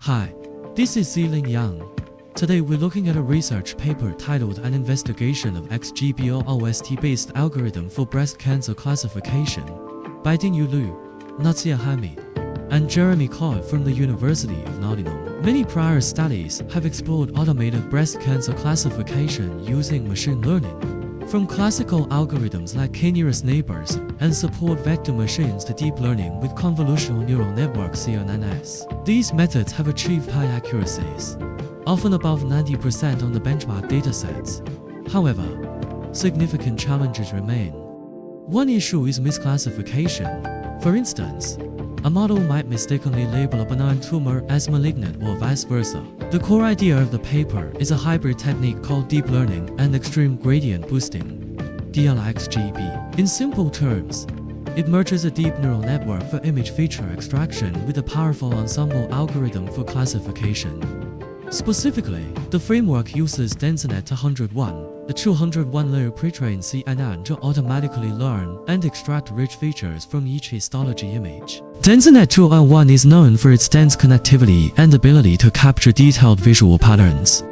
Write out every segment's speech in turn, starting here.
Hi, this is Ziling Yang. Today we're looking at a research paper titled An Investigation of XGBoost-Based Algorithm for Breast Cancer Classification by Dingyu Liu, Nazia Hamid, and Jeremy Coy from the University of Nottingham. Many prior studies have explored automated breast cancer classification using machine learning, from classical algorithms like k-nearest neighbors and support vector machines to deep learning with convolutional neural networks (CNNs). These methods have achieved high accuracies, often above 90% on the benchmark datasets. However, significant challenges remain. One issue is misclassification. For instance, a model might mistakenly label a benign tumor as malignant or vice versa. The core idea of the paper is a hybrid technique called deep learning and extreme gradient boosting, (DLXGB). In simple terms, it merges a deep neural network for image feature extraction with a powerful ensemble algorithm for classification. Specifically, the framework uses DenseNet 201, the 201-layer pre-trained CNN to automatically learn and extract rich features from each histology image. DenseNet 201 is known for its dense connectivity and ability to capture detailed visual patterns.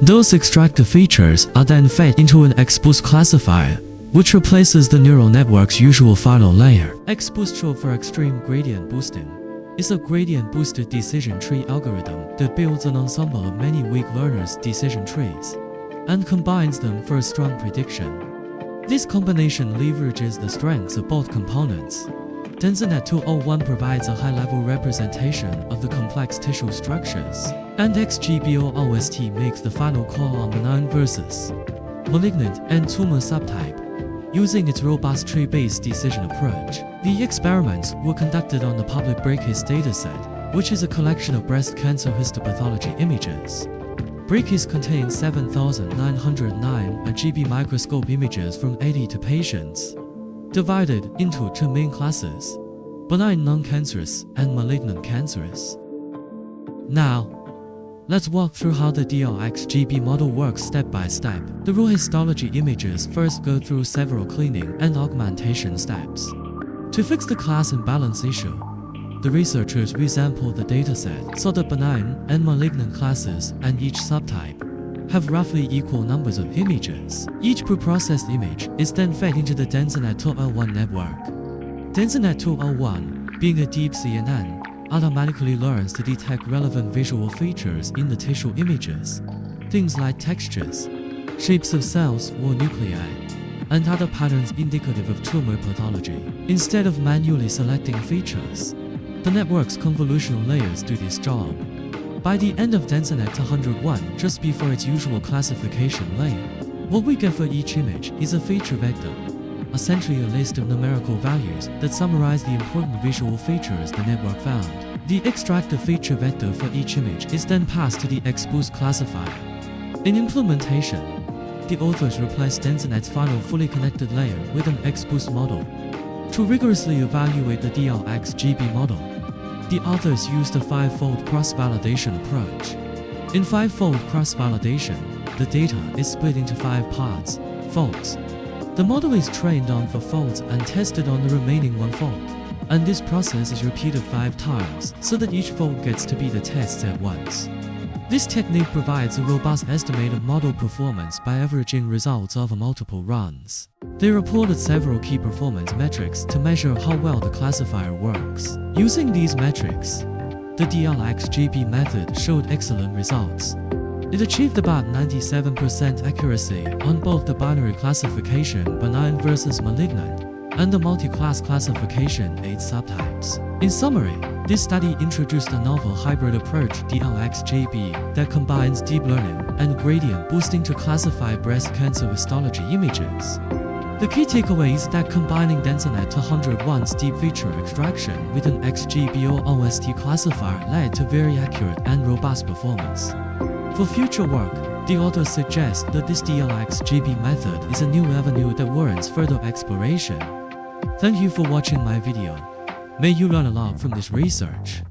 Those extracted features are then fed into an XGBoost classifier, which replaces the neural network's usual final layer. XGBoost, short for extreme gradient boosting, is a gradient-boosted decision tree algorithm that builds an ensemble of many weak learners' decision trees and combines them for a strong prediction. This combination leverages the strengths of both components. DenseNet 201 provides a high-level representation of the complex tissue structures, and XGBoost makes the final call on benign versus malignant and tumor subtype, using its robust tree-based decision approach. The experiments were conducted on the public BREAKHIST dataset, which is a collection of breast cancer histopathology images. BREAKHIST contains 7,909 XGB microscope images from 82 patients, divided into two main classes: benign non-cancerous and malignant cancerous. Now, let's walk through how the DLXGB model works step by step. The raw histology images first go through several cleaning and augmentation steps. To fix the class imbalance issue, the researchers resampled the dataset so that benign and malignant classes and each subtype have roughly equal numbers of images. Each preprocessed image is then fed into the DenseNet 201 network. DenseNet 201, being a deep CNN, automatically learns to detect relevant visual features in the tissue images, things like textures, shapes of cells or nuclei, and other patterns indicative of tumor pathology. Instead of manually selecting features, the network's convolutional layers do this job. By the end of DenseNet 201, just before its usual classification layer, what we get for each image is a feature vector, essentially a list of numerical values that summarize the important visual features the network found. The extracted feature vector for each image is then passed to the XGBoost classifier. In implementation, the authors replaced DenseNet's final fully connected layer with an XGBoost model. To rigorously evaluate the DLXGB model, the authors used a five-fold cross-validation approach. In five-fold cross-validation, the data is split into 5 parts: folds. The model is trained on 4 folds and tested on the remaining 1 fold, and this process is repeated 5 times so that each fold gets to be the tests at once. This technique provides a robust estimate of model performance by averaging results over multiple runs. They reported several key performance metrics to measure how well the classifier works. Using these metrics, the DLXGB method showed excellent results. It achieved about 97% accuracy on both the binary classification benign versus malignant and the multi-class classification 8 subtypes. In summary, this study introduced a novel hybrid approach DLXGB that combines deep learning and gradient boosting to classify breast cancer histology images. The key takeaway is that combining DenseNet 201's deep feature extraction with an XGBoost classifier led to very accurate and robust performance. For future work, the authors suggest that this DLXGB method is a new avenue that warrants further exploration. Thank you for watching my video. May you learn a lot from this research.